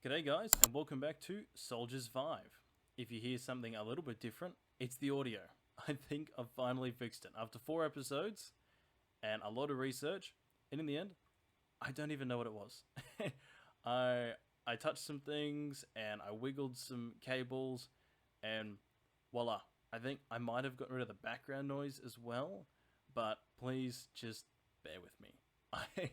G'day guys, and welcome back to Soldiers 5. If you hear something a little bit different, it's the audio. I think I've finally fixed it. After 4 episodes and a lot of research, and in the end, I don't even know what it was. I touched some things and I wiggled some cables and voila. I think I might have gotten rid of the background noise as well, but please just bear with me.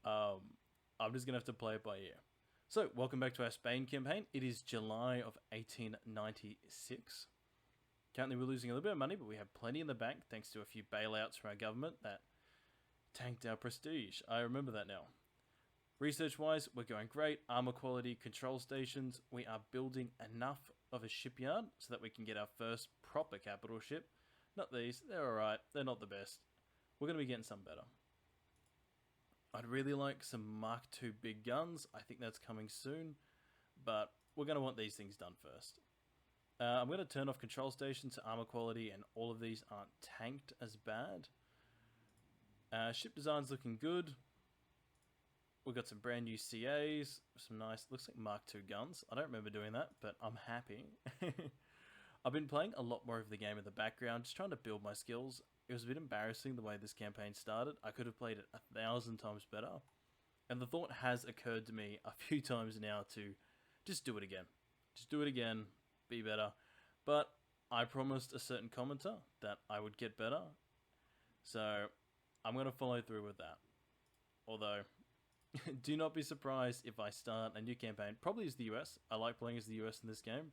I'm just gonna have to play it by ear. So, welcome back to our Spain campaign. It is July of 1896. Currently we're losing a little bit of money, but we have plenty in the bank thanks to a few bailouts from our government that tanked our prestige. I remember that now. Research-wise, we're going great. Armor quality, control stations. We are building enough of a shipyard so that we can get our first proper capital ship. Not these. They're alright. They're not the best. We're going to be getting some better. I'd really like some Mark II big guns. I think that's coming soon. But we're going to want these things done first. I'm going to turn off control stations to armor quality, and all of these aren't tanked as bad. Ship design's looking good. We've got some brand new CAs. Some nice, looks like Mark II guns. I don't remember doing that, but I'm happy. I've been playing a lot more of the game in the background, just trying to build my skills. It was a bit embarrassing the way this campaign started. I could have played it 1,000 times better. And the thought has occurred to me a few times now to just do it again. Just do it again, be better. But I promised a certain commenter that I would get better. So I'm going to follow through with that. Although, do not be surprised if I start a new campaign. Probably as the US. I like playing as the US in this game.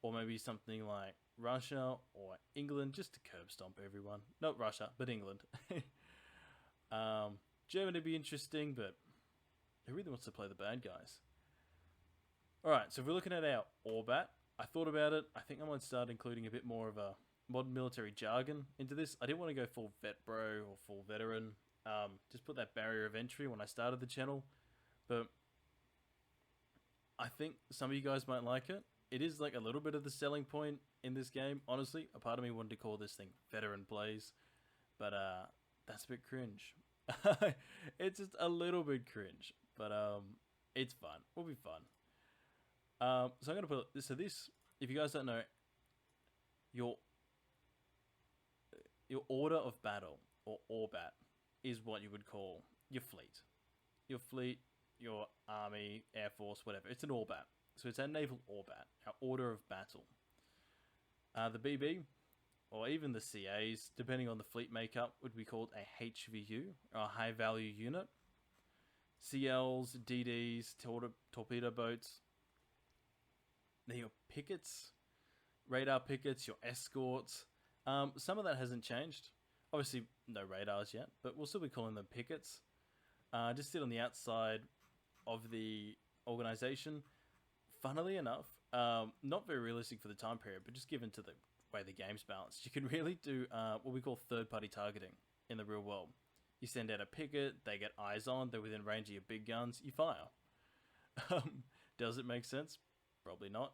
Or maybe something like Russia or England, just to curb stomp everyone. Not Russia, but England. Germany would be interesting, but who really wants to play the bad guys? Alright, so if we're looking at our Orbat, I thought about it. I think I might start including a bit more of a modern military jargon into this. I didn't want to go full vet bro or full veteran. Just put that barrier of entry when I started the channel. But I think some of you guys might like it. It is like a little bit of the selling point in this game. Honestly, a part of me wanted to call this thing Veteran Plays, but that's a bit cringe. It's just a little bit cringe, but it's fun. Will be fun. So I'm gonna put this. So this, if you guys don't know, your order of battle or Orbat is what you would call your fleet. Your fleet, your army, air force, whatever. It's an Orbat. So it's our naval Orbat, our order of battle. The BB, or even the CAs, depending on the fleet makeup, would be called a HVU, or a high value unit. CLs, DDs, torpedo boats. They're your pickets, radar pickets, your escorts. Some of that hasn't changed. Obviously, no radars yet, but we'll still be calling them pickets. Just sit on the outside of the organization. Funnily enough, not very realistic for the time period, but just given to the way the game's balanced, you can really do what we call third-party targeting in the real world. You send out a picket, they get eyes on, they're within range of your big guns, you fire. Does it make sense? Probably not.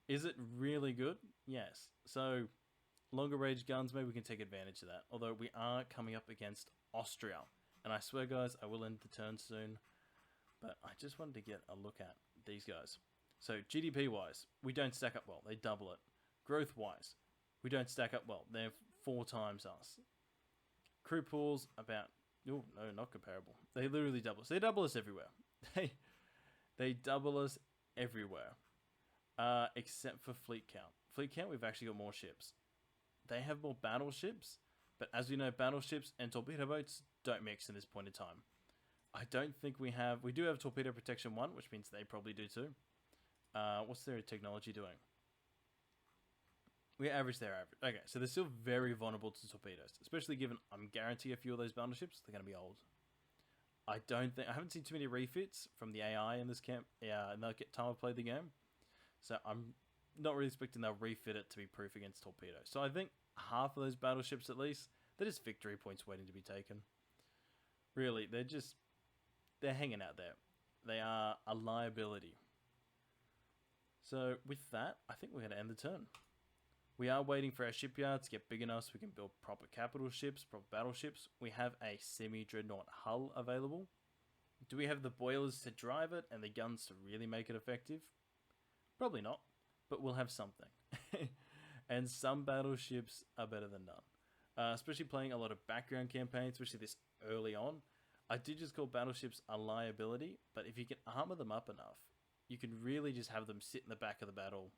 Is it really good? Yes. So, longer range guns, maybe we can take advantage of that. Although we are coming up against Austria. And I swear, guys, I will end the turn soon. But I just wanted to get a look at these guys. So GDP-wise, we don't stack up well. They double it. Growth-wise, we don't stack up well. They're 4 times us. Crew pools, about... Oh, no, not comparable. They literally double us. They double us everywhere. They double us everywhere. Except for fleet count. Fleet count, we've actually got more ships. They have more battleships, but as we know, battleships and torpedo boats don't mix in this point in time. I don't think we have... We do have torpedo protection 1, which means they probably do too. What's their technology doing? We average their average. Okay, so they're still very vulnerable to torpedoes, especially given I'm guarantee a few of those battleships they're going to be old. I haven't seen too many refits from the AI in this camp. Yeah, in the time I've played the game, so I'm not really expecting they'll refit it to be proof against torpedoes. So I think half of those battleships at least, they're just victory points waiting to be taken. Really, they're hanging out there. They are a liability. So with that, I think we're going to end the turn. We are waiting for our shipyards to get big enough so we can build proper capital ships, proper battleships. We have a semi-dreadnought hull available. Do we have the boilers to drive it and the guns to really make it effective? Probably not, but we'll have something. And some battleships are better than none. Especially playing a lot of background campaigns, especially this early on. I did just call battleships a liability, but if you can armor them up enough, you can really just have them sit in the back of the battle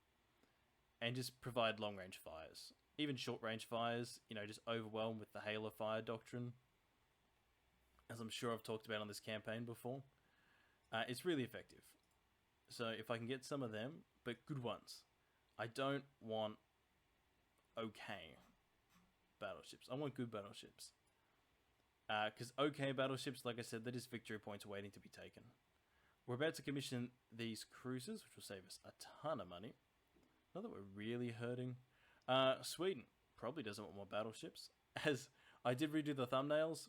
and just provide long-range fires. Even short-range fires, you know, just overwhelm with the hail of fire doctrine, as I'm sure I've talked about on this campaign before. It's really effective. So if I can get some of them, but good ones. I don't want okay battleships. I want good battleships. Because okay battleships, like I said, they're just victory points waiting to be taken. We're about to commission these cruisers, which will save us a ton of money. Not that we're really hurting. Sweden probably doesn't want more battleships, as I did redo the thumbnails,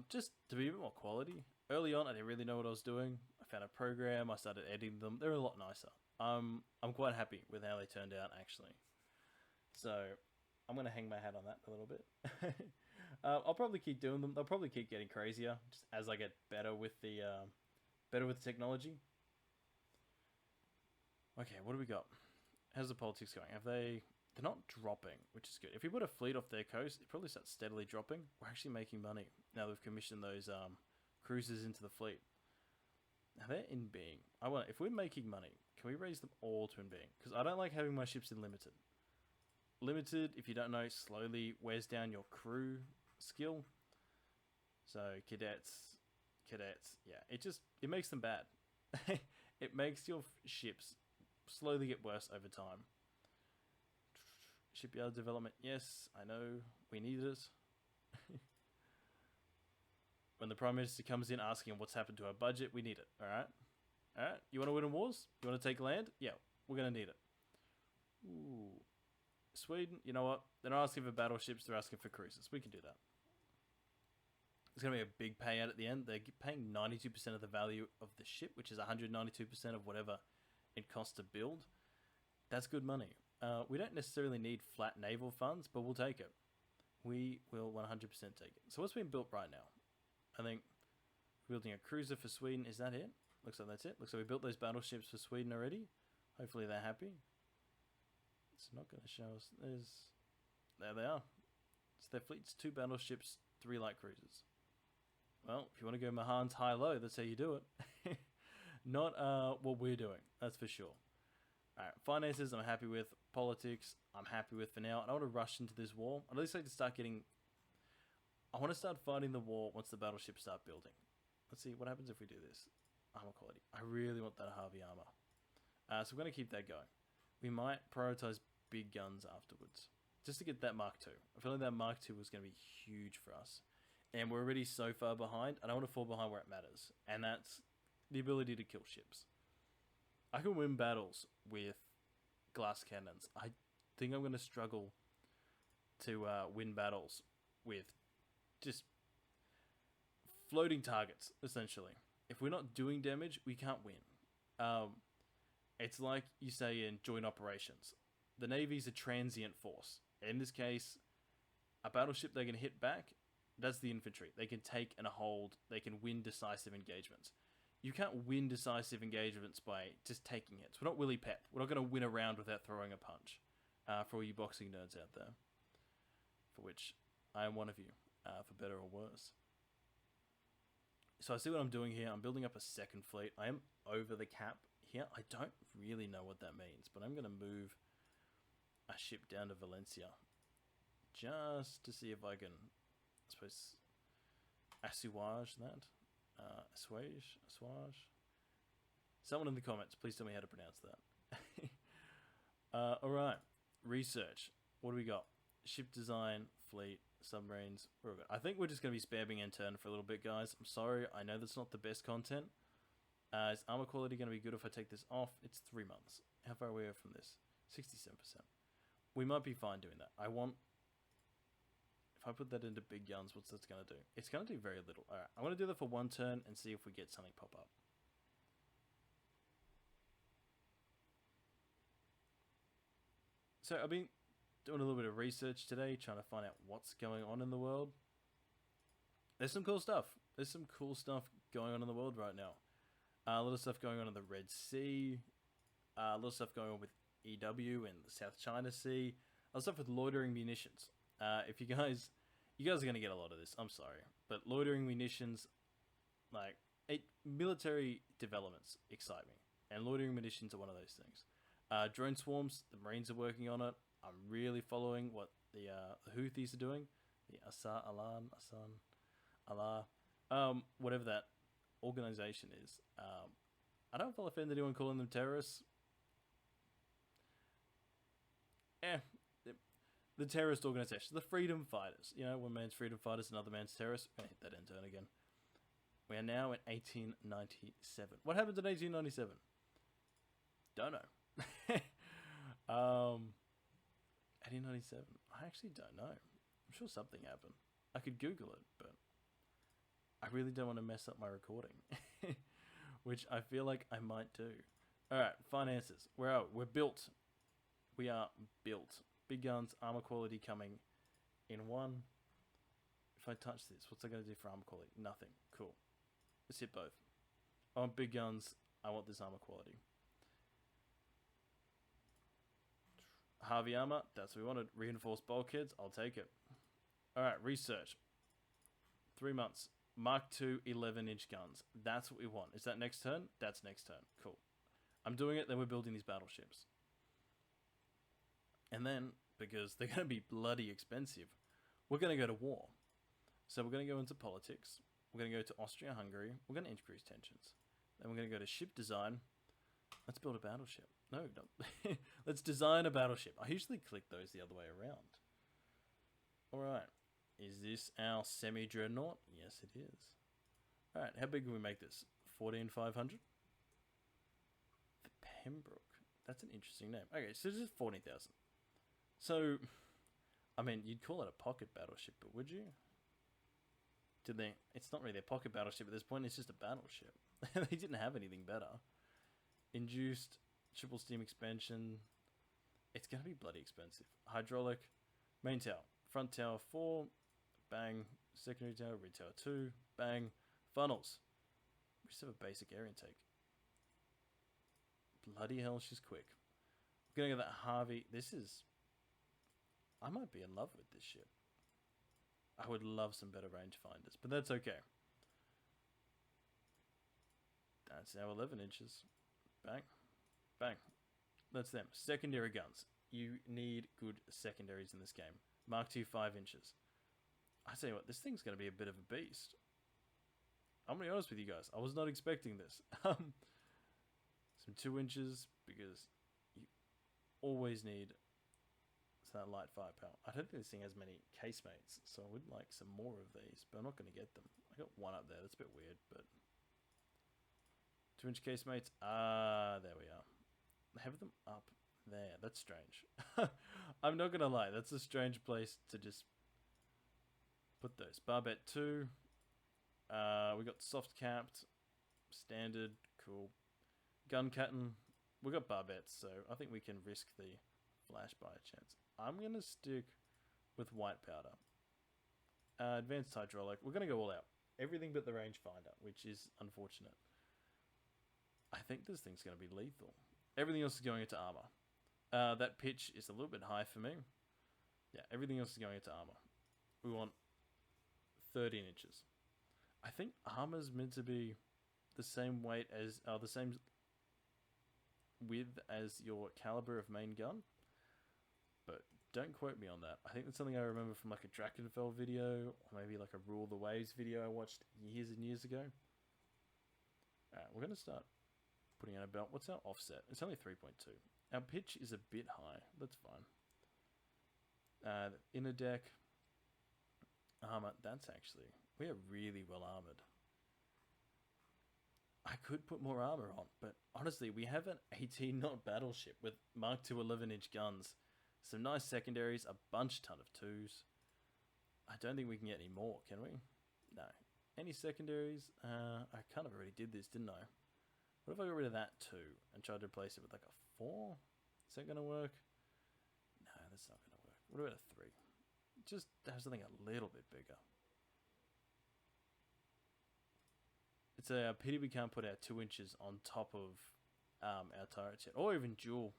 just to be a bit more quality. Early on, I didn't really know what I was doing. I found a program, I started editing them. They're a lot nicer. I'm quite happy with how they turned out, actually. So I'm going to hang my hat on that a little bit. I'll probably keep doing them. They'll probably keep getting crazier just as I get better with the technology. Okay, what do we got? How's the politics going? They're not dropping, which is good. If we put a fleet off their coast, it probably starts steadily dropping. We're actually making money now that we've commissioned those cruisers into the fleet. Now they're in being. If we're making money, can we raise them all to in being? Because I don't like having my ships in limited. Limited, if you don't know, slowly wears down your crew skill. So cadets, yeah, it makes them bad. It makes your ships slowly get worse over time. Shipyard development, yes, I know, we need it. When the Prime Minister comes in asking what's happened to our budget, we need it, alright? Alright, you want to win in wars? You want to take land? Yeah, we're going to need it. Ooh. Sweden, you know what? They're not asking for battleships, they're asking for cruisers. We can do that. It's going to be a big payout at the end. They're paying 92% of the value of the ship, which is 192% of whatever it costs to build. That's good money. We don't necessarily need flat naval funds, but we'll take it. We will 100% take it. So what's being built right now? I think we're building a cruiser for Sweden. Is that it? Looks like that's it. Looks like we built those battleships for Sweden already. Hopefully they're happy. It's not going to show us. There they are. So their fleet's 2 battleships, 3 light cruisers. Well, if you want to go Mahan's high-low, that's how you do it. Not what we're doing, that's for sure. Alright, finances I'm happy with. Politics I'm happy with for now. I don't want to rush into this war. I'd at least like to start getting... I want to start fighting the war once the battleships start building. Let's see, what happens if we do this? Armor quality. I really want that Harvey armor. So we're going to keep that going. We might prioritize big guns afterwards. Just to get that Mark II. I feel like that Mark II was going to be huge for us. And we're already so far behind. I don't want to fall behind where it matters. And that's the ability to kill ships. I can win battles with glass cannons. I think I'm going to struggle to win battles with just floating targets, essentially. If we're not doing damage, we can't win. It's like you say in joint operations. The Navy's a transient force. In this case, a battleship they can hit back, that's the infantry. They can take and hold, they can win decisive engagements. You can't win decisive engagements by just taking hits. We're not Willy Pep. We're not going to win a round without throwing a punch. For all you boxing nerds out there. For which I am one of you, for better or worse. So I see what I'm doing here. I'm building up a second fleet. I am over the cap here. I don't really know what that means, but I'm going to move a ship down to Valencia. Just to see if I can, I suppose, assuage that. Assuage? Someone in the comments, please tell me how to pronounce that. Alright, research. What do we got? Ship design, fleet, submarines. We're good. I think we're just going to be spamming and turn for a little bit, guys. I'm sorry, I know that's not the best content. Is armor quality going to be good if I take this off? It's 3 months. How far are we from this? 67%. We might be fine doing that. If I put that into big guns, what's that going to do? It's going to do very little. Alright, I'm going to do that for 1 turn and see if we get something pop up. So I've been doing a little bit of research today, trying to find out what's going on in the world. There's some cool stuff. There's some cool stuff going on in the world right now. A lot of stuff going on in the Red Sea. A lot of stuff going on with EW in the South China Sea. A lot of stuff with loitering munitions. If you guys are gonna get a lot of this. I'm sorry, but loitering munitions, like military developments, excite me, and loitering munitions are one of those things. Drone swarms, the Marines are working on it. I'm really following what the Houthis are doing. The Allah, whatever that organization is. I don't know if I'll offend anyone calling them terrorists. The terrorist organization, the freedom fighters. You know, one man's freedom fighters, another man's terrorists. I hit that end turn again. We are now in 1897. What happened in 1897? Don't know. 1897. I actually don't know. I'm sure something happened. I could Google it, but I really don't want to mess up my recording, which I feel like I might do. All right, finances. Where are we? We're built. We are built. Big guns, armor quality coming in one. If I touch this, what's that going to do for armor quality? Nothing. Cool. Let's hit both. I want big guns. I want this armor quality. Harvey armor. That's what we wanted. Reinforced bulkheads. I'll take it. All right, research. 3 months. Mark II 11-inch guns. That's what we want. Is that next turn? That's next turn. Cool. I'm doing it. Then we're building these battleships. And then, because they're going to be bloody expensive, we're going to go to war. So we're going to go into politics. We're going to go to Austria-Hungary. We're going to increase tensions. Then we're going to go to ship design. Let's build a battleship. No, don't. Let's design a battleship. I usually click those the other way around. Alright. Is this our semi-dreadnought? Yes, it is. Alright, how big can we make this? 14,500? The Pembroke. That's an interesting name. Okay, so this is 14,000. So, I mean, you'd call it a pocket battleship, but would you? It's not really a pocket battleship at this point, it's just a battleship. They didn't have anything better. Induced, triple steam expansion. It's going to be bloody expensive. Hydraulic, main tower, front tower 4, bang, secondary tower, rear tower 2, bang, funnels. We just have a basic air intake. Bloody hell, she's quick. We're going to go that Harvey. I might be in love with this ship. I would love some better rangefinders, but that's okay. That's now 11 inches. Bang. Bang. That's them. Secondary guns. You need good secondaries in this game. Mark II 5 inches. I tell you what, this thing's going to be a bit of a beast. I'm going to be honest with you guys. I was not expecting this. Some 2 inches, because you always need that light firepower. I don't think this thing has many casemates, so I would like some more of these, but I'm not going to get them. I got one up there. That's a bit weird, but 2-inch casemates. There we are. Have them up there. That's strange. I'm not going to lie. That's a strange place to just put those. Barbette 2. We got soft capped. Standard. Cool. Gun catton. We got barbettes, so I think we can risk the flash by a chance. I'm going to stick with white powder. Advanced hydraulic. We're going to go all out. Everything but the rangefinder, which is unfortunate. I think this thing's going to be lethal. Everything else is going into armor. That pitch is a little bit high for me. Yeah, everything else is going into armor. We want 13 inches. I think armor's meant to be the same weight as, the same width as your caliber of main gun. But don't quote me on that. I think that's something I remember from like a Drakenfell video, or maybe like a Rule the Waves video I watched years and years ago. Alright, we're going to start putting on a belt. What's our offset? It's only 3.2. Our pitch is a bit high. That's fine. Inner deck. Armor. That's actually... We are really well armored. I could put more armor on, but honestly, we have an 18-knot battleship with Mark II 11-inch guns. Some nice secondaries, a ton of 2s. I don't think we can get any more, can we? No. Any secondaries? I kind of already did this, didn't I? What if I got rid of that 2 and tried to replace it with like a 4? Is that going to work? No, that's not going to work. What about a 3? Just have something a little bit bigger. It's a pity we can't put our 2 inches on top of our turrets yet. Or even dual.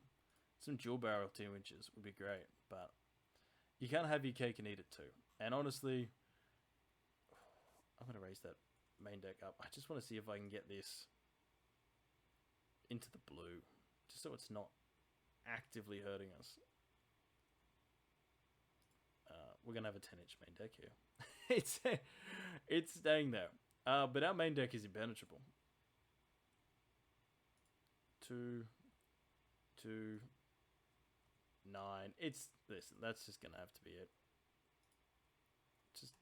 Some dual barrel 2 inches would be great. But you can't have your cake and eat it too. And honestly, I'm going to raise that main deck up. I just want to see if I can get this into the blue. Just so it's not actively hurting us. We're going to have a 10-inch main deck here. It's staying there. But our main deck is impenetrable. 2, 2, 9. Listen, that's just going to have to be it. Just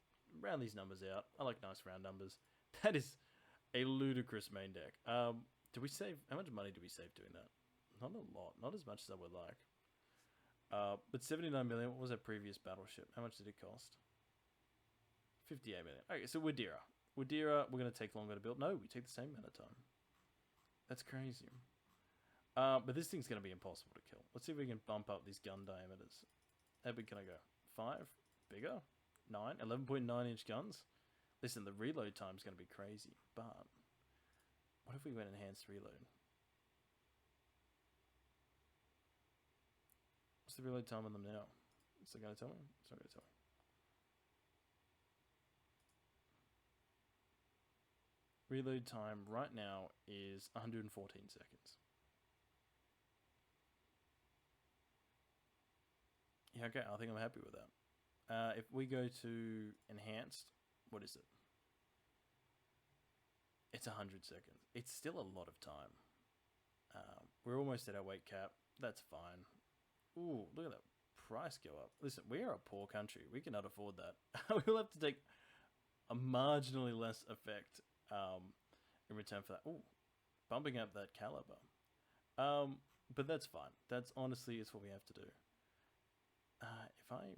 round these numbers out. I like nice round numbers. That is a ludicrous main deck. Do we save? How much money do we save doing that? Not a lot. Not as much as I would like. But 79 million. What was our previous battleship? How much did it cost? 58 million. Okay, so Wadira. Wadira, we're going to take longer to build. No, we take the same amount of time. That's crazy. But this thing's going to be impossible to kill. Let's see if we can bump up these gun diameters. How big can I go? 5? Bigger? 9? 11.9 inch guns? Listen, the reload time's going to be crazy. But what if we went enhanced reload? What's the reload time on them now? Is it going to tell me? It's not going to tell me. Reload time right now is 114 seconds. Yeah, okay, I think I'm happy with that. If we go to enhanced, what is it? It's 100 seconds. It's still a lot of time. We're almost at our weight cap. That's fine. Ooh, look at that price go up. Listen, we are a poor country. We cannot afford that. We'll have to take a marginally less effect in return for that. Ooh, bumping up that caliber. But that's fine. That's honestly, it's what we have to do. If I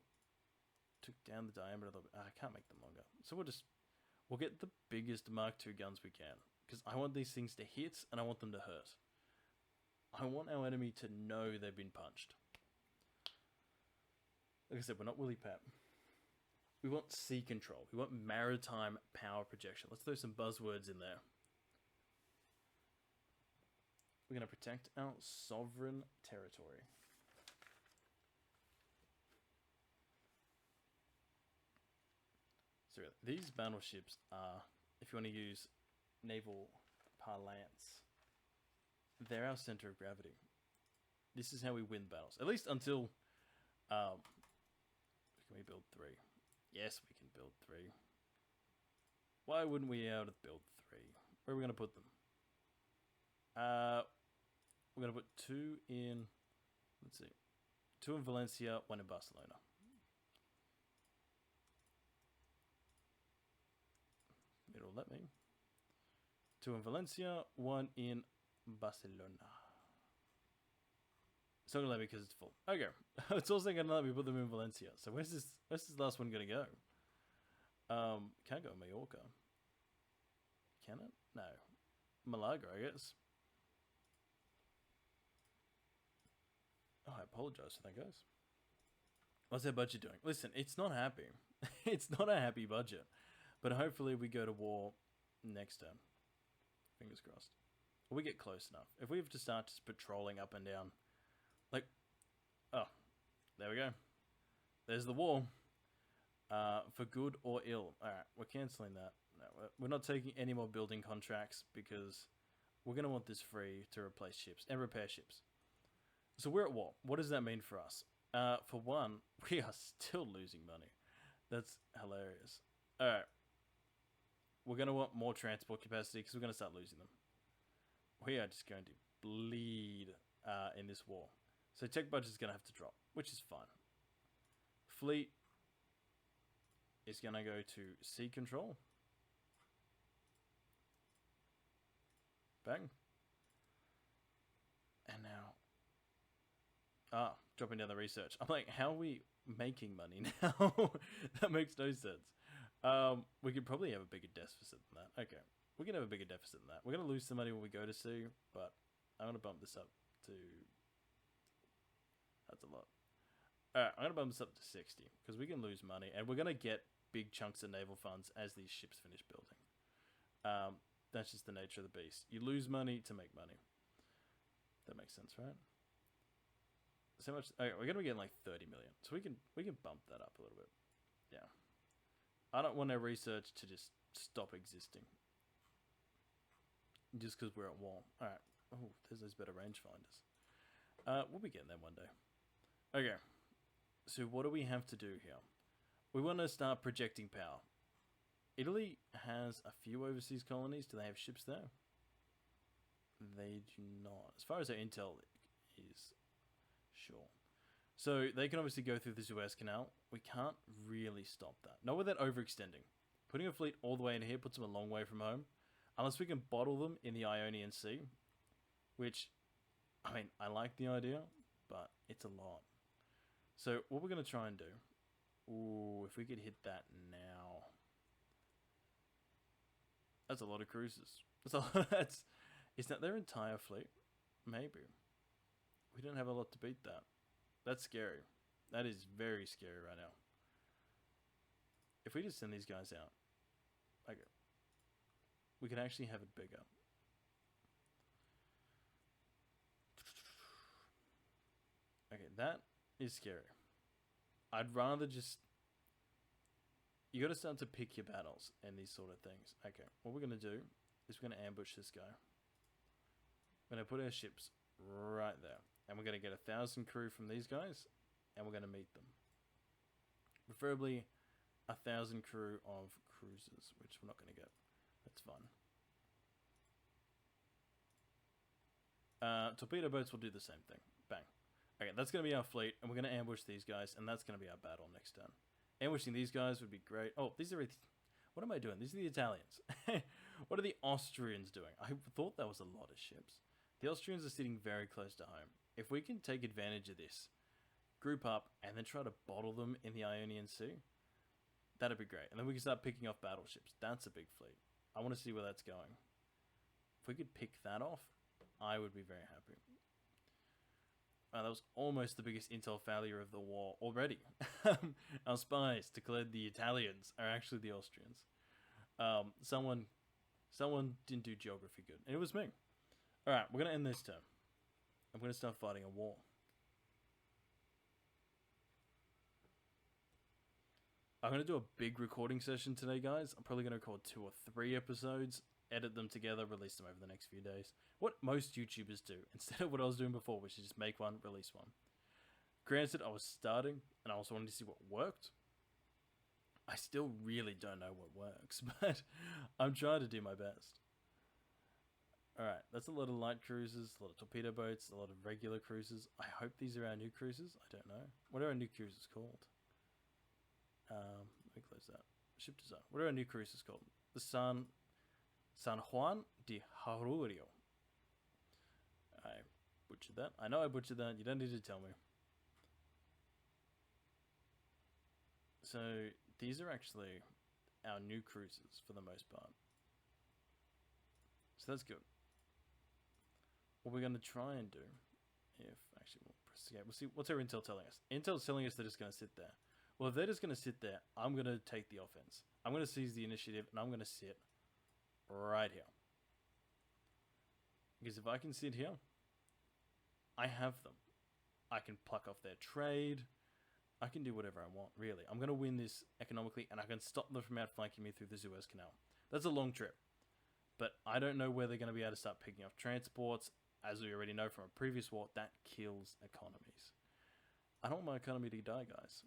took down the diameter a little bit, I can't make them longer. So we'll get the biggest Mark II guns we can. Because I want these things to hit and I want them to hurt. I want our enemy to know they've been punched. Like I said, we're not Willy Pap. We want sea control. We want maritime power projection. Let's throw some buzzwords in there. We're going to protect our sovereign territory. So these battleships are, if you want to use naval parlance, they're our center of gravity. This is how we win battles. At least until... can we build 3? Yes, we can build 3. Why wouldn't we be able to build 3? Where are we going to put them? We're going to put 2 in... Let's see. 2 in Valencia, 1 in Barcelona. It'll let me. 2 in Valencia, 1 in Barcelona. It's not going to let me because it's full. Okay. It's also going to let me put them in Valencia. So where's this last one going to go? Can't go Mallorca. Can it? No. Malaga, I guess. Oh, I apologize for that, guys. What's our budget doing? Listen, it's not happy. It's not a happy budget. But hopefully we go to war next term. Fingers crossed. Or we get close enough. If we have to start just patrolling up and down... Like, oh, there we go. There's the wall. For good or ill. Alright, we're cancelling that. No, we're not taking any more building contracts because we're going to want this free to replace ships and repair ships. So we're at war. What does that mean for us? For one, we are still losing money. That's hilarious. Alright. We're going to want more transport capacity because we're going to start losing them. We are just going to bleed in this war. So tech budget is going to have to drop, which is fine. Fleet is going to go to sea control. Bang. And now... dropping down the research. I'm like, how are we making money now? That makes no sense. We could probably have a bigger deficit than that. Okay. We can have a bigger deficit than that. We're going to lose some money when we go to sea, but I'm going to bump this up to... That's a lot. Alright, I'm going to bump this up to 60, because we can lose money, and we're going to get big chunks of naval funds as these ships finish building. That's just the nature of the beast. You lose money to make money. That makes sense, right? So much. Okay, we're gonna be getting like 30 million, so we can bump that up a little bit. Yeah. I don't want our research to just stop existing. Just because we're at war. Alright. Oh, there's those better rangefinders. We'll be getting them one day. Okay. So what do we have to do here? We want to start projecting power. Italy has a few overseas colonies. Do they have ships there? They do not. As far as our intel is, sure. So they can obviously go through the Suez Canal. We can't really stop that. Not without overextending. Putting a fleet all the way in here puts them a long way from home. Unless we can bottle them in the Ionian Sea. Which, I mean, I like the idea, but it's a lot. So what we're going to try and do... Ooh, if we could hit that now... That's a lot of cruisers. That's a lot. Is that their entire fleet? Maybe. We don't have a lot to beat that. That's scary. That is very scary right now. If we just send these guys out, okay, we can actually have it bigger. Okay, that is scary. I'd rather just... You gotta start to pick your battles and these sort of things. Okay, what we're gonna do is we're gonna ambush this guy. We're gonna put our ships right there. And we're gonna get 1,000 crew from these guys. And we're gonna meet them. Preferably 1,000 crew of cruisers, which we're not gonna get. That's fun. Torpedo boats will do the same thing. Bang. Okay, that's gonna be our fleet, and we're gonna ambush these guys, and that's gonna be our battle next turn. Ambushing these guys would be great. Oh, these are... What am I doing? These are the Italians. What are the Austrians doing? I thought that was a lot of ships. The Austrians are sitting very close to home. If we can take advantage of this, group up, and then try to bottle them in the Ionian Sea, that'd be great. And then we can start picking off battleships. That's a big fleet. I want to see where that's going. If we could pick that off, I would be very happy. That was almost the biggest intel failure of the war already. Our spies declared the Italians are actually the Austrians. Someone didn't do geography good, and it was me. Alright, we're going to end this turn. I'm going to start fighting a war. I'm going to do a big recording session today, guys. I'm probably going to record 2 or 3 episodes, edit them together, release them over the next few days. What most YouTubers do, instead of what I was doing before, which is just make one, release one. Granted, I was starting, and I also wanted to see what worked. I still really don't know what works, but I'm trying to do my best. Alright, that's a lot of light cruisers, a lot of torpedo boats, a lot of regular cruisers. I hope these are our new cruisers. I don't know. What are our new cruisers called? Let me close that. Ship design. What are our new cruisers called? The San Juan de Jarurio. I butchered that. I know I butchered that. You don't need to tell me. So these are actually our new cruisers for the most part. So that's good. What we're going to try and do, if actually we'll press escape, we'll see what's our intel telling us. Intel's telling us they're just going to sit there. Well, if they're just going to sit there, I'm going to take the offense. I'm going to seize the initiative, and I'm going to sit right here. Because if I can sit here, I have them. I can pluck off their trade. I can do whatever I want, really. I'm going to win this economically, and I can stop them from outflanking me through the Suez Canal. That's a long trip. But I don't know where they're going to be able to start picking up transports. As we already know from a previous war, that kills economies. I don't want my economy to die, guys.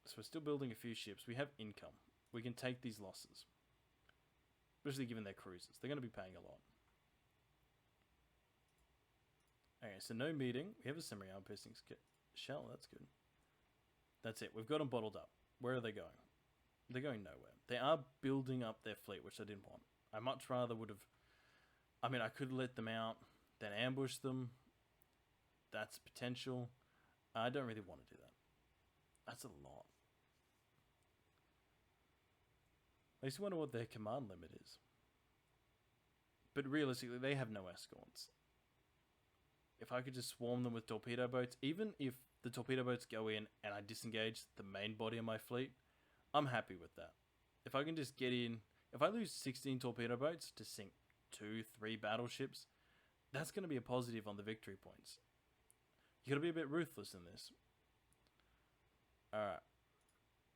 So we're still building a few ships. We have income. We can take these losses. Especially given their cruisers. They're going to be paying a lot. Okay, so no meeting. We have a semi-arm piercing shell. That's good. That's it. We've got them bottled up. Where are they going? They're going nowhere. They are building up their fleet, which I didn't want. I much rather would have... I mean, I could let them out, then ambush them. That's potential. I don't really want to do that. That's a lot. I just wonder what their command limit is. But realistically, they have no escorts. If I could just swarm them with torpedo boats, even if the torpedo boats go in and I disengage the main body of my fleet, I'm happy with that. If I can just get in, if I lose 16 torpedo boats to sink 2-3 battleships, that's going to be a positive on the victory points. You got to be a bit ruthless in this. Alright.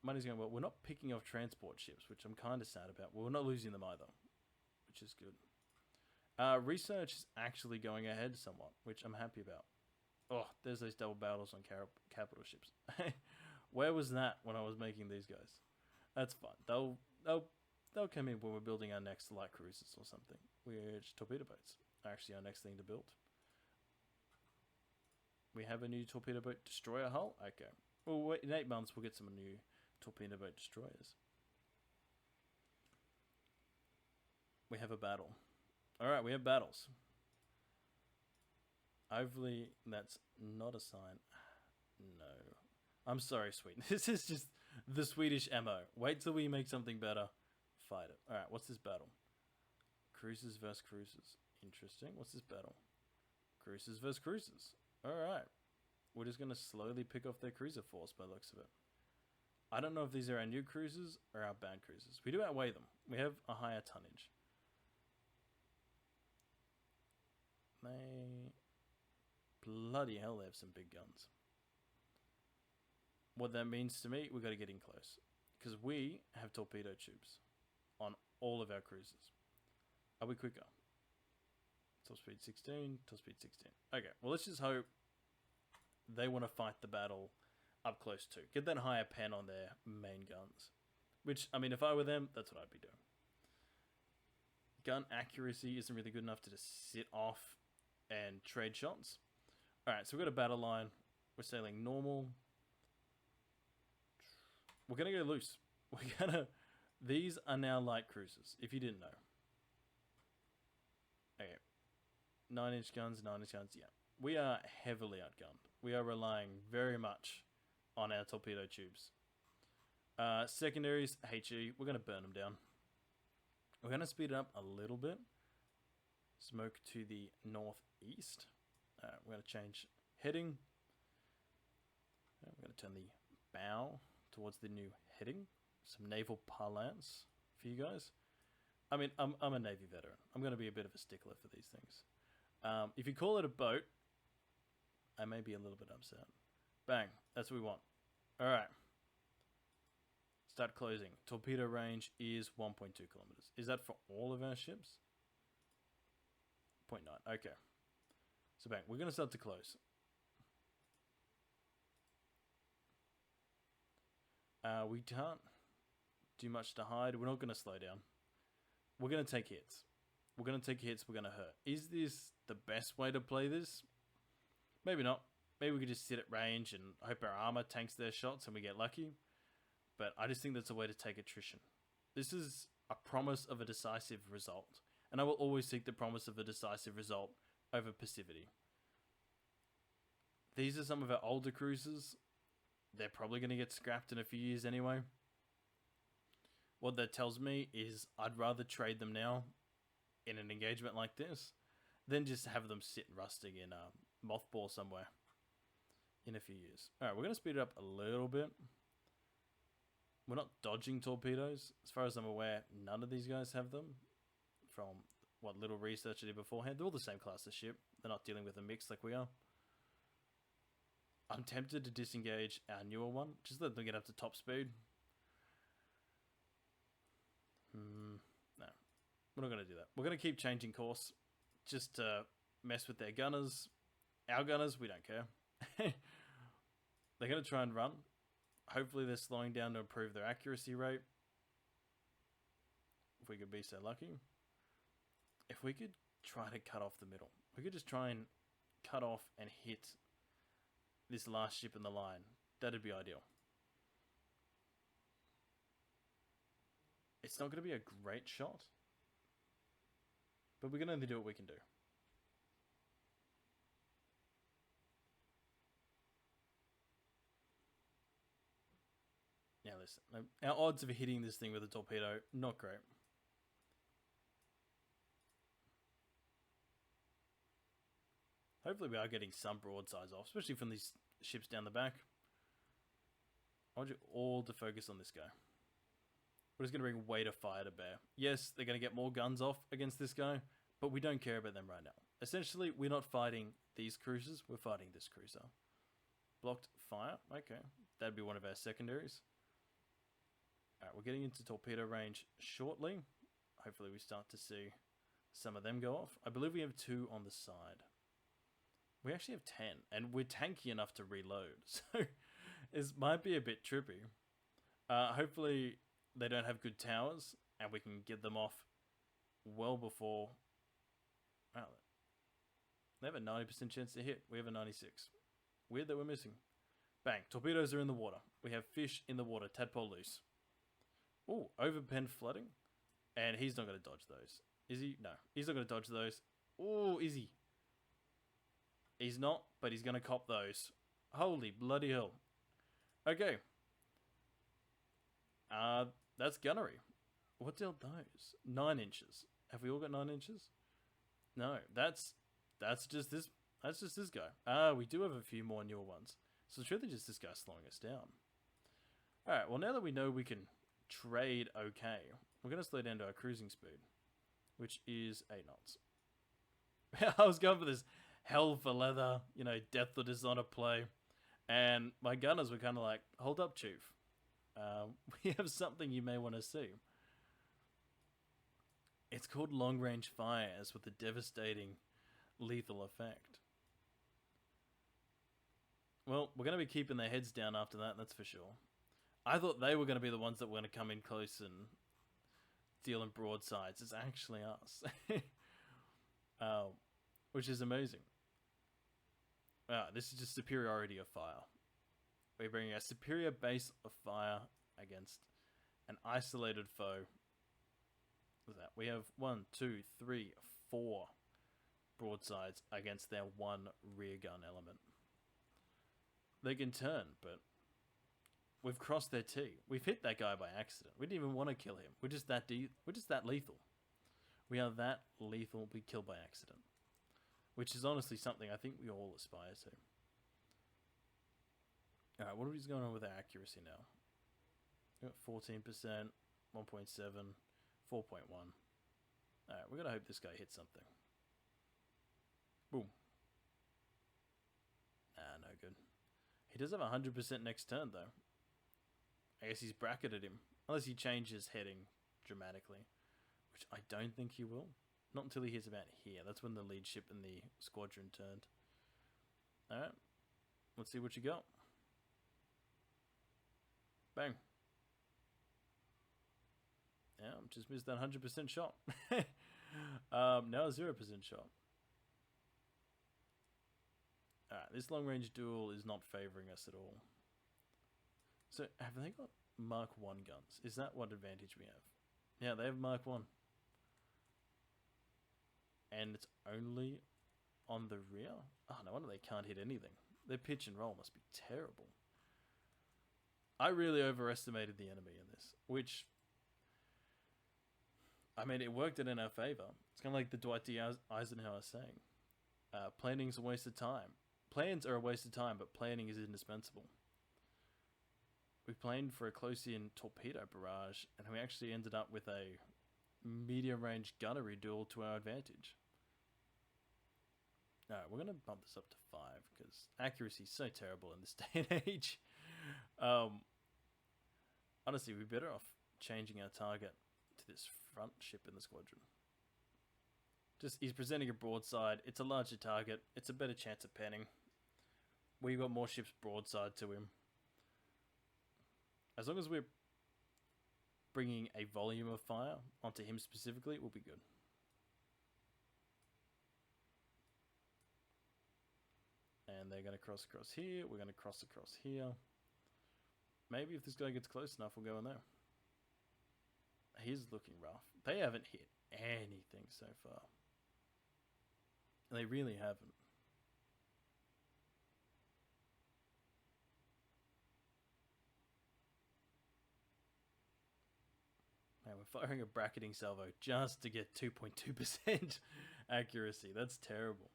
Money's going well. We're not picking off transport ships, which I'm kind of sad about. Well, we're not losing them either, which is good. Research is actually going ahead somewhat, which I'm happy about. Oh, there's those double battles on capital ships. Where was that when I was making these guys? That's fine. They'll come in when we're building our next light cruisers or something. Which torpedo boats are actually our next thing to build. We have a new torpedo boat destroyer hull. Okay. Well, wait, in 8 months we'll get some new torpedo boat destroyers. We have a battle. Alright, we have battles. Hopefully that's not a sign. No. I'm sorry, Sweden. This is just the Swedish MO. Wait till we make something better. Fight it. Alright, what's this battle? Cruisers versus cruisers. Interesting. What's this battle? Cruisers versus cruisers. Alright. We're just going to slowly pick off their cruiser force by the looks of it. I don't know if these are our new cruisers or our bad cruisers. We do outweigh them. We have a higher tonnage. They... Bloody hell, they have some big guns. What that means to me, we've got to get in close. Because we have torpedo tubes on all of our cruisers. Are we quicker? Top speed 16, top speed 16. Okay, well let's just hope they want to fight the battle up close too. Get that higher pen on their main guns. Which, I mean, if I were them, that's what I'd be doing. Gun accuracy isn't really good enough to just sit off and trade shots. Alright, so we've got a battle line. We're sailing normal. We're going to go loose. We're going to... These are now light cruisers, if you didn't know. Okay. 9-inch guns, 9-inch guns, yeah. We are heavily outgunned. We are relying very much on our torpedo tubes. Secondaries, HE, we're going to burn them down. We're going to speed it up a little bit. Smoke to the northeast. We're going to change heading. We're going to turn the bow towards the new heading. Some naval parlance for you guys. I mean, I'm a Navy veteran. I'm going to be a bit of a stickler for these things. If you call it a boat, I may be a little bit upset. Bang. That's what we want. Alright. Start closing. Torpedo range is 1.2 kilometers. Is that for all of our ships? 0.9. Okay. So bang. We're going to start to close. We can't do much to hide. We're not going to slow down. We're going to take hits. We're going to take hits. We're going to hurt. Is this the best way to play this? Maybe not. Maybe we could just sit at range and hope our armor tanks their shots and we get lucky. But I just think that's a way to take attrition. This is a promise of a decisive result. And I will always seek the promise of a decisive result over passivity. These are some of our older cruisers. They're probably going to get scrapped in a few years anyway. What that tells me is I'd rather trade them now in an engagement like this than just have them sit rusting in a mothball somewhere in a few years. Alright, we're going to speed it up a little bit. We're not dodging torpedoes. As far as I'm aware, none of these guys have them. From what little research I did beforehand, they're all the same class of ship. They're not dealing with a mix like we are. I'm tempted to disengage our newer one. Just let them get up to top speed. No. We're not going to do that. We're going to keep changing course. Just to mess with their gunners. Our gunners, we don't care. They're going to try and run. Hopefully they're slowing down to improve their accuracy rate. If we could be so lucky. If we could try to cut off the middle. We could just try and cut off and hit this last ship in the line. That'd be ideal. It's not going to be a great shot. But we can only do what we can do. Now listen, our odds of hitting this thing with a torpedo, not great. Hopefully we are getting some broadsides off, especially from these ships down the back. I want you all to focus on this guy. We're just going to bring weight of fire to bear. Yes, they're going to get more guns off against this guy, but we don't care about them right now. Essentially, we're not fighting these cruisers, we're fighting this cruiser. Blocked fire, okay. That'd be one of our secondaries. Alright, we're getting into torpedo range shortly. Hopefully we start to see some of them go off. I believe we have 2 on the side. We actually have 10, and we're tanky enough to reload, so this might be a bit trippy. Hopefully they don't have good towers, and we can get them off well before... Wow, they have a 90% chance to hit. We have a 96. Weird that we're missing. Bang, torpedoes are in the water. We have fish in the water, tadpole loose. Ooh, overpen flooding. And he's not going to dodge those. Is he? No, he's not going to dodge those. Ooh, is he? He's not, but he's going to cop those. Holy bloody hell. Okay. That's gunnery. What dealt those? 9 inches. Have we all got 9 inches? No, that's just this. That's just this guy. We do have a few more newer ones. So it's really just this guy slowing us down. Alright, well now that we know we can trade okay, we're going to slow down to our cruising speed, which is 8 knots. I was going for this hell for leather, you know, death or dishonor play. And my gunners were kind of like, hold up, chief. We have something you may want to see. It's called long-range fires with a devastating lethal effect. Well, we're going to be keeping their heads down after that, that's for sure. I thought they were going to be the ones that were going to come in close and dealing broadsides. It's actually us. Which is amazing. This is just superiority of fire. We're bringing a superior base of fire against an isolated foe. What's that? We have 1, 2, 3, 4 broadsides against their 1 rear gun element. They can turn, but we've crossed their T. We've hit that guy by accident. We didn't even want to kill him. We're just that lethal. We are that lethal. We kill by accident, which is honestly something I think we all aspire to. All right, what is going on with our accuracy now? We've got 14%, 1.7, 4.1. All right, we're gonna hope this guy hits something. Boom. No good. He does have 100% next turn, though. I guess he's bracketed him. Unless he changes heading dramatically. Which I don't think he will. Not until he hits about here. That's when the lead ship in the squadron turned. Alright. Let's see what you got. Bang. Yeah, just missed that 100% shot. Now a 0% shot. Alright, this long-range duel is not favouring us at all. So, have they got Mark 1 guns? Is that what advantage we have? Yeah, they have Mark 1. And it's only on the rear? Oh, no wonder they can't hit anything. Their pitch and roll must be terrible. I really overestimated the enemy in this, which... I mean, it worked in our favour. It's kind of like the Dwight D. Eisenhower saying. Planning's a waste of time. Plans are a waste of time, but planning is indispensable. We planned for a close-in torpedo barrage, and we actually ended up with a medium-range gunnery duel to our advantage. Alright, we're going to bump this up to 5, because accuracy is so terrible in this day and age. Honestly, we're better off changing our target to this front ship in the squadron. Just, he's presenting a broadside. It's a larger target. It's a better chance of penning. We've got more ships broadside to him. As long as we're bringing a volume of fire onto him specifically, we'll be good. And they're going to cross across here. We're going to cross across here. Maybe if this guy gets close enough, we'll go in there. He's looking rough. They haven't hit anything so far. They really haven't. Man, we're firing a bracketing salvo just to get 2.2% accuracy. That's terrible.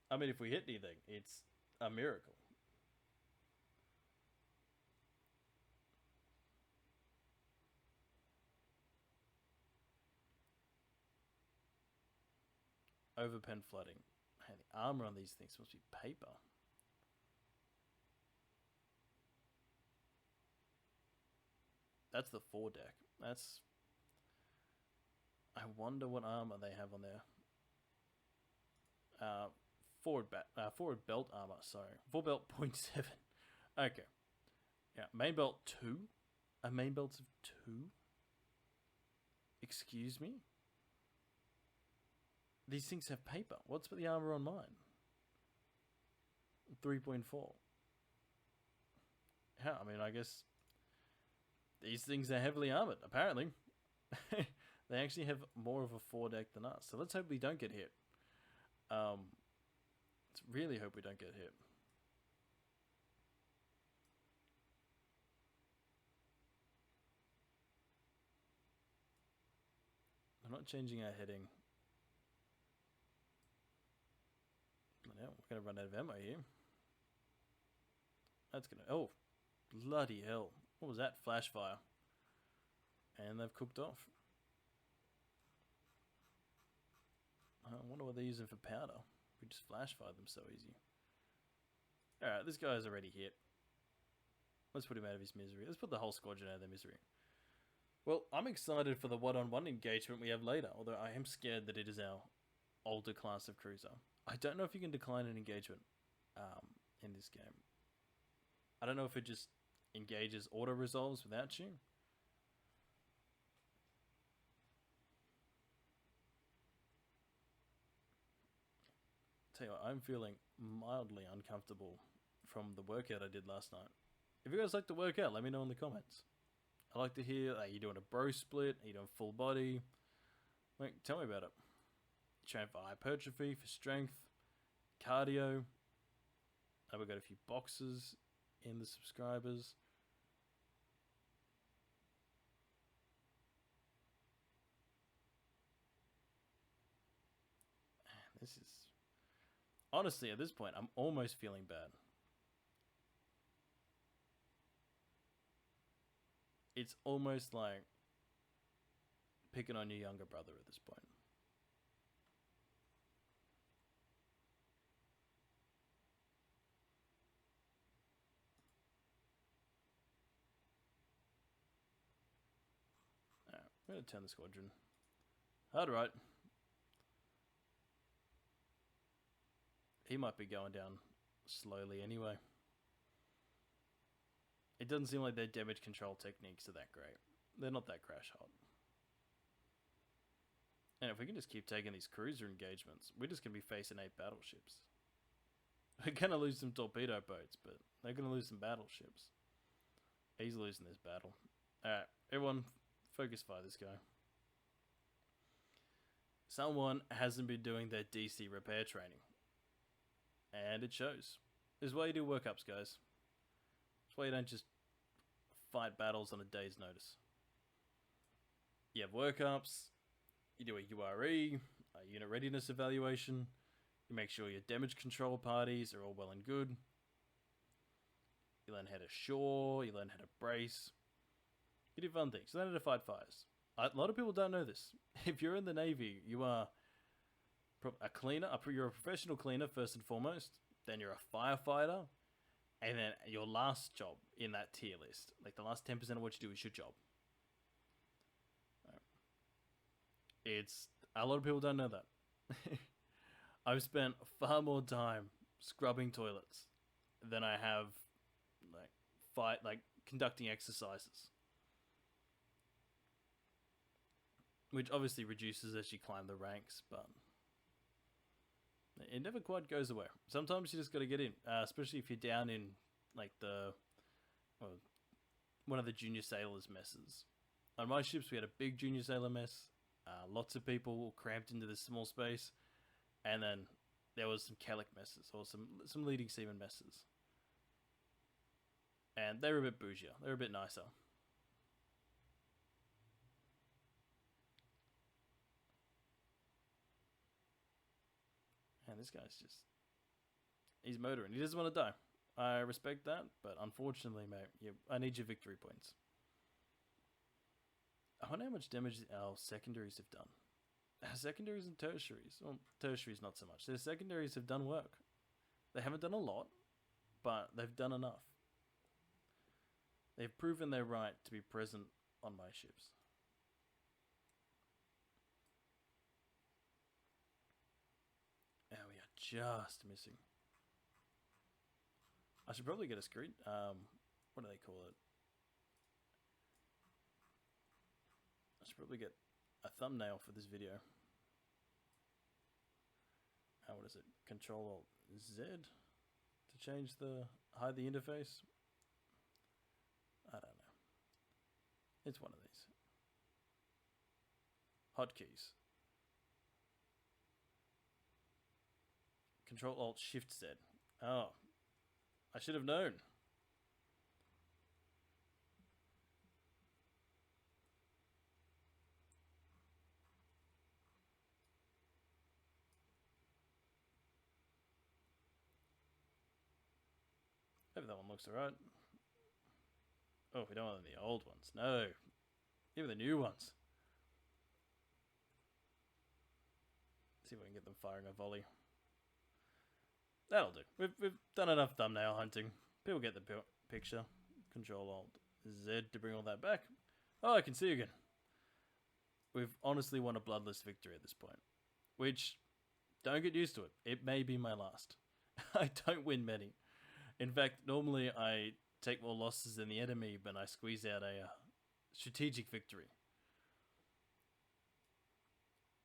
I mean, if we hit anything, it's a miracle. overpen flooding. Man, the armor on these things must be paper. That's the foredeck. That's... I wonder what armor they have on there. Forward belt armor, sorry. Forward belt 0.7. Okay. Yeah, main belt 2? A main belt of 2? Excuse me? These things have paper. What's with the armor on mine? 3.4. Yeah, I mean, I guess these things are heavily armored, apparently. They actually have more of a foredeck than us. So let's hope we don't get hit. Let's really hope we don't get hit. I'm not changing our heading. Yeah, we're going to run out of ammo here. That's going to... Oh, bloody hell. What was that? Flash fire. And they've cooked off. I wonder what they're using for powder. We just flash fire them so easy. Alright, this guy's already hit. Let's put him out of his misery. Let's put the whole squadron out of their misery. Well, I'm excited for the one-on-one engagement we have later, although I am scared that it is our older class of cruiser. I don't know if you can decline an engagement in this game. I don't know if it just engages auto-resolves without you. Tell you what, I'm feeling mildly uncomfortable from the workout I did last night. If you guys like to work out, let me know in the comments. I like to hear, are you doing a bro split? Are you doing full body? Like, tell me about it. Train for hypertrophy, for strength, cardio. We've got a few boxes in the subscribers. This is... Honestly, at this point, I'm almost feeling bad. It's almost like picking on your younger brother at this point. Alright, I'm going to turn the squadron. Alright. He might be going down slowly anyway. It doesn't seem like their damage control techniques are that great. They're not that crash hot. And if we can just keep taking these cruiser engagements, we're just going to be facing 8 battleships. We're going to lose some torpedo boats, but they're going to lose some battleships. He's losing this battle. Alright, everyone, focus fire this guy. Someone hasn't been doing their DC repair training. And it shows. This is why you do workups, guys. That's why you don't just fight battles on a day's notice. You have workups, you do a URE, a unit readiness evaluation, you make sure your damage control parties are all well and good. You learn how to shore, you learn how to brace. You do fun things. You learn how to fight fires. A lot of people don't know this. If you're in the Navy, you are a cleaner, you're a professional cleaner first and foremost, then you're a firefighter, and then your last job in that tier list, like the last 10% of what you do is your job. It's, a lot of people don't know that. I've spent far more time scrubbing toilets than I have conducting exercises. Which obviously reduces as you climb the ranks, but it never quite goes away. Sometimes you just got to get in, especially if you're down in one of the junior sailors messes. On my ships, we had a big junior sailor mess. Lots of people cramped into this small space, and then there was some Kellic messes or some leading seaman messes, and they were a bit bougier. They were a bit nicer. And this guy's just... he's motoring. He doesn't want to die. I respect that, but unfortunately, mate, I need your victory points. I wonder how much damage our secondaries have done. secondaries and tertiaries. Well, tertiaries not so much. Their secondaries have done work. They haven't done a lot, but they've done enough. They've proven their right to be present on my ships. And we are just missing. I should probably get a screen. What do they call it? I should probably get a thumbnail for this video. What is it? Control Z to change hide the interface. I don't know. It's one of these hotkeys. Control Alt Shift Z. Oh, I should have known. Maybe that one looks alright. Oh, we don't want the old ones. No. Even the new ones. See if we can get them firing a volley. That'll do. We've done enough thumbnail hunting. People get the picture. Control Alt Z to bring all that back. Oh, I can see you again. We've honestly won a bloodless victory at this point. Which, don't get used to it. It may be my last. I don't win many. In fact, normally I take more losses than the enemy, but I squeeze out a strategic victory.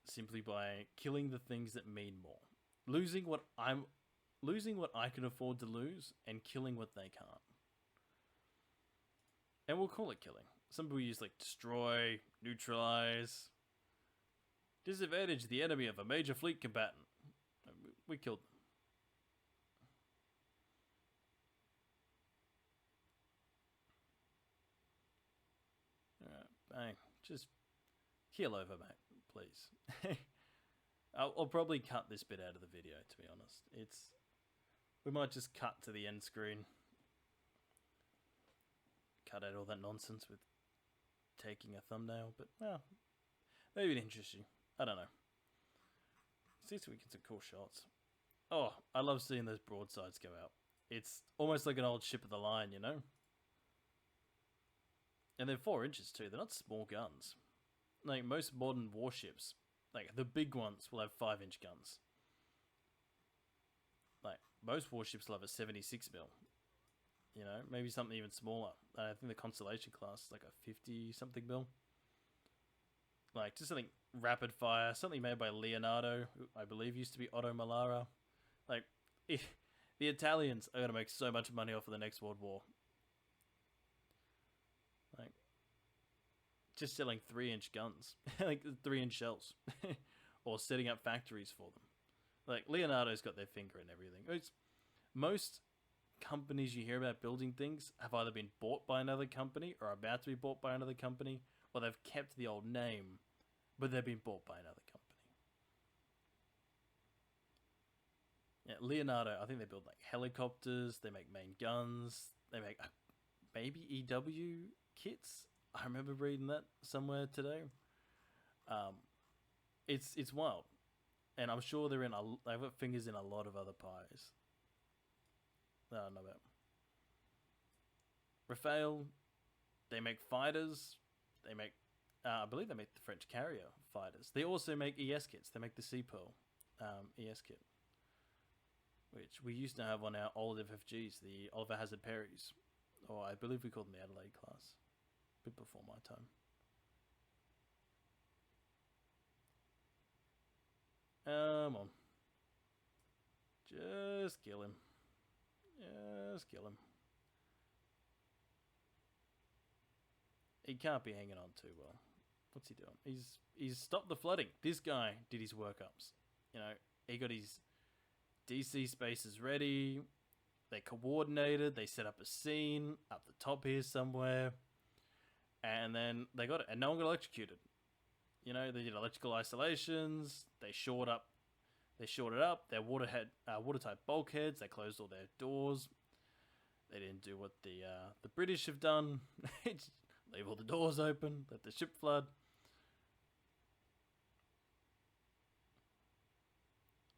Simply by killing the things that mean more. Losing what I can afford to lose, and killing what they can't. And we'll call it killing. Some people use like destroy, neutralize. Disadvantage the enemy of a major fleet combatant. We killed them. Bang. Just keel over, mate, please. I'll probably cut this bit out of the video, to be honest. We might just cut to the end screen. Cut out all that nonsense with taking a thumbnail, but, well, maybe it interests you. I don't know. See so we get some cool shots. Oh, I love seeing those broadsides go out. It's almost like an old ship of the line, you know? And they're 4 inches too. They're not small guns. Like most modern warships, like the big ones will have 5-inch guns. Like most warships will have a 76 mil. You know, maybe something even smaller. I think the Constellation class is like a 50 something mil. Like just something rapid fire, something made by Leonardo, who I believe used to be Otto Melara. Like the Italians are gonna make so much money off of the next World War. Like, just selling 3-inch guns, like 3-inch shells, or setting up factories for them. Like Leonardo's got their finger in everything. Most companies you hear about building things have either been bought by another company or are about to be bought by another company, or they've kept the old name, but they've been bought by another company. Yeah, Leonardo, I think they build like helicopters, they make main guns, they make maybe EW kits. I remember reading that somewhere today. It's wild, and I'm sure they've got fingers in a lot of other pies. I don't know about Rafale. They make fighters. They make, I believe they make the French carrier fighters. They also make ES kits. They make the Sea Pearl ES kit, which we used to have on our old FFGs, the Oliver Hazard Perrys, or I believe we called them the Adelaide class. Bit before my time. Come on. Just kill him. Just kill him. He can't be hanging on too well. What's he doing? He's stopped the flooding. This guy did his workups. You know, he got his DC spaces ready. They coordinated. They set up a scene up the top here somewhere. And then they got it. And no one got electrocuted. You know, they did electrical isolations. They shored it up. Their watertight bulkheads. They closed all their doors. They didn't do what the British have done. Leave all the doors open. Let the ship flood.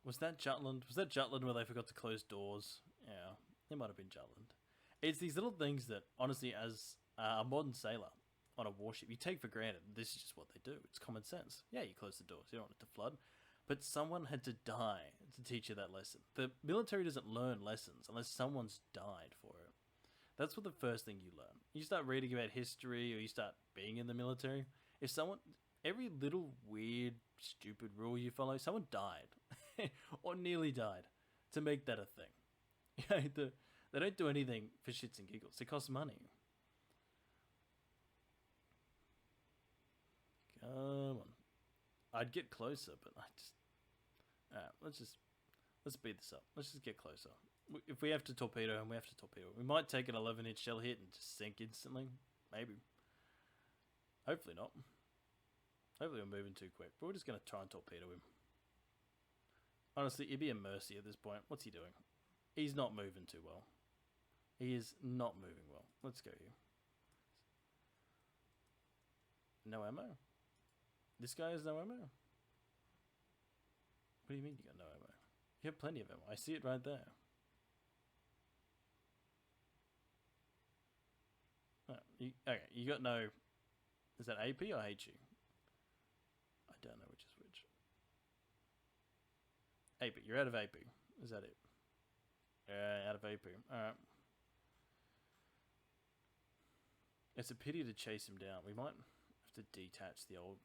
Was that Jutland? Was that Jutland where they forgot to close doors? Yeah, it might have been Jutland. It's these little things that, honestly, as a modern sailor on a warship, you take for granted. This is just what they do. It's common sense. Yeah, you close the doors. You don't want it to flood. But someone had to die to teach you that lesson. The military doesn't learn lessons unless someone's died for it. That's what the first thing you learn. You start reading about history or you start being in the military. If someone, every little weird, stupid rule you follow, someone died or nearly died to make that a thing. They don't do anything for shits and giggles. It costs money. Come on. I'd get closer, but I just... Alright, let's speed this up. Let's just get closer. If we have to torpedo, and we have to torpedo, we might take an 11-inch shell hit and just sink instantly. Maybe. Hopefully not. Hopefully we're moving too quick. But we're just going to try and torpedo him. Honestly, it'd be a mercy at this point. What's he doing? He's not moving too well. He is not moving well. Let's go here. No ammo? This guy has no ammo? What do you mean you got no ammo? You have plenty of ammo. I see it right there. Oh, okay, you got no... Is that AP or HE? I don't know which is which. AP. You're out of AP. Is that it? Yeah, out of AP. Alright. It's a pity to chase him down. We might have to detach the old...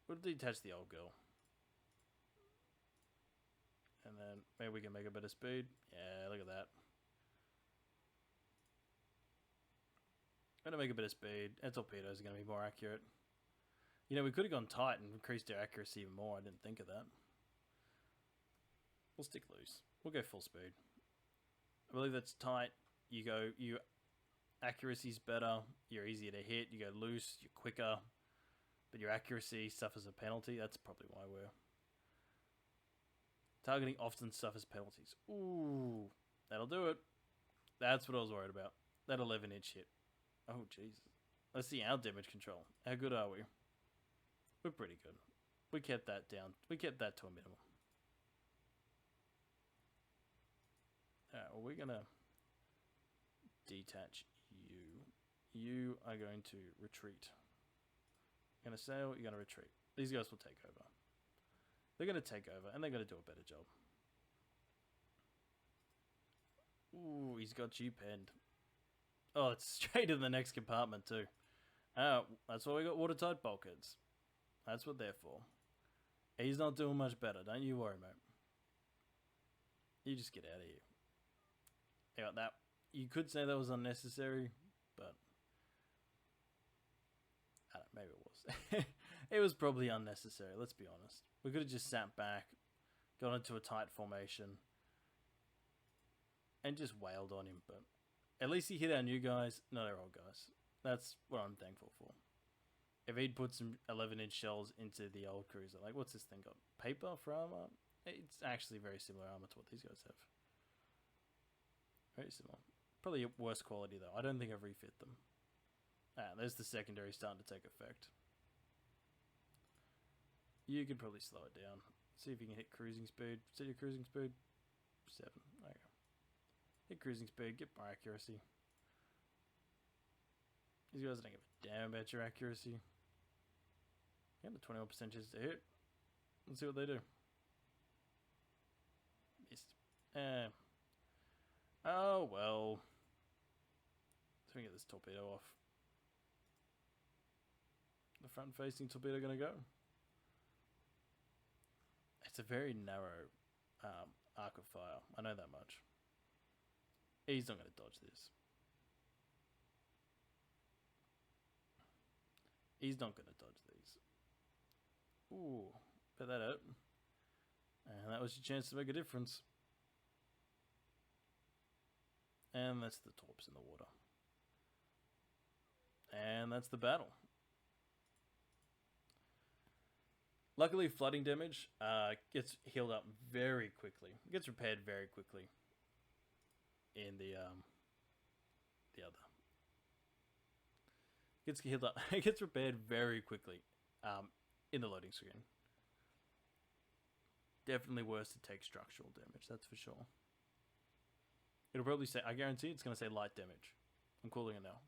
We'll detach the old girl. And then maybe we can make a bit of speed. Yeah, look at that. Gonna make a bit of speed. Our torpedoes are gonna be more accurate. You know, we could have gone tight and increased our accuracy even more. I didn't think of that. We'll stick loose. We'll go full speed. I believe that's tight. Your accuracy's better. You're easier to hit. You go loose. You're quicker. But your accuracy suffers a penalty. That's probably why we're... Targeting often suffers penalties. Ooh. That'll do it. That's what I was worried about. That 11-inch hit. Oh, Jesus. Let's see our damage control. How good are we? We're pretty good. We kept that down. We kept that to a minimum. Alright, well, we're gonna detach you. You are going to retreat. You're gonna sail, you're gonna retreat. These guys will take over. They're gonna take over, and they're gonna do a better job. Ooh, he's got you penned. Oh, it's straight in the next compartment, too. That's why we got watertight bulkheads. That's what they're for. He's not doing much better, don't you worry, mate. You just get out of here. You got that. You could say that was unnecessary, but... I don't know, maybe it was. It was probably unnecessary, let's be honest. We could have just sat back, got into a tight formation, and just wailed on him, but... At least he hit our new guys, not our old guys. That's what I'm thankful for. If he'd put some 11-inch shells into the old cruiser, like, what's this thing got? Paper for armor? It's actually very similar armor to what these guys have. Very similar. Probably worse quality, though. I don't think I've refit them. There's the secondary starting to take effect. You could probably slow it down. See if you can hit cruising speed. Set your cruising speed. 7. Okay. Hit cruising speed. Get more accuracy. These guys don't give a damn about your accuracy. You have a 21% chance to hit. Let's see what they do. Missed. Oh, well. Let's get this torpedo off. The front-facing torpedo gonna go? It's a very narrow arc of fire. I know that much. He's not gonna dodge this. He's not gonna dodge these. Ooh, put that out. And that was your chance to make a difference. And that's the torps in the water. And that's the battle. Luckily, flooding damage gets healed up very quickly. It gets repaired very quickly in the other. It gets healed up. It gets repaired very quickly in the loading screen. definitely worse to take structural damage, that's for sure. It'll probably say, I guarantee it's going to say light damage. I'm calling it now.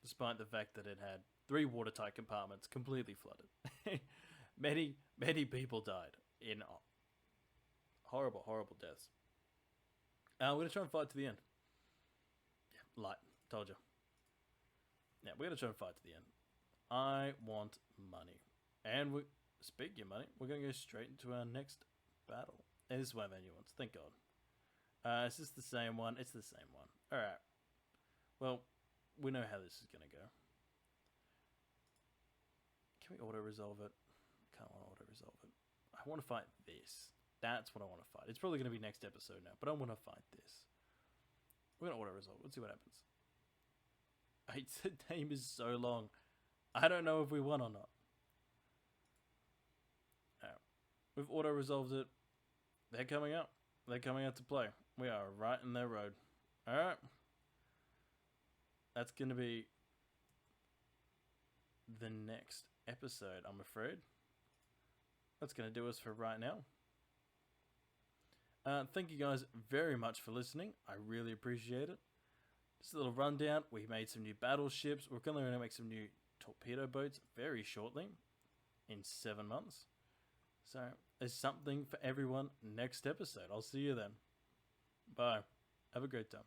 Despite the fact that it had 3 watertight compartments completely flooded. many people died in horrible, horrible deaths. We're going to try and fight to the end. Yeah, light. Told you. Yeah, we're going to try and fight to the end. I want money. And speaking of money, we're going to go straight into our next battle. And this is one of our new ones, thank God. Is this the same one? It's the same one. Alright. Well, we know how this is going to go. Can we auto-resolve it? Can't want to auto-resolve it. I want to fight this. That's what I want to fight. It's probably going to be next episode now, but I want to fight this. We're going to auto-resolve. Let's see what happens. The name is so long. I don't know if we won or not. We've auto-resolved it. They're coming up. They're coming out to play. We are right in their road. Alright. That's going to be the next episode, I'm afraid. That's going to do us for right now. Thank you guys very much for listening. I really appreciate it. Just a little rundown. We made some new battleships. We're going to make some new torpedo boats very shortly. In 7 months. So, there's something for everyone next episode. I'll see you then. Bye. Have a great time.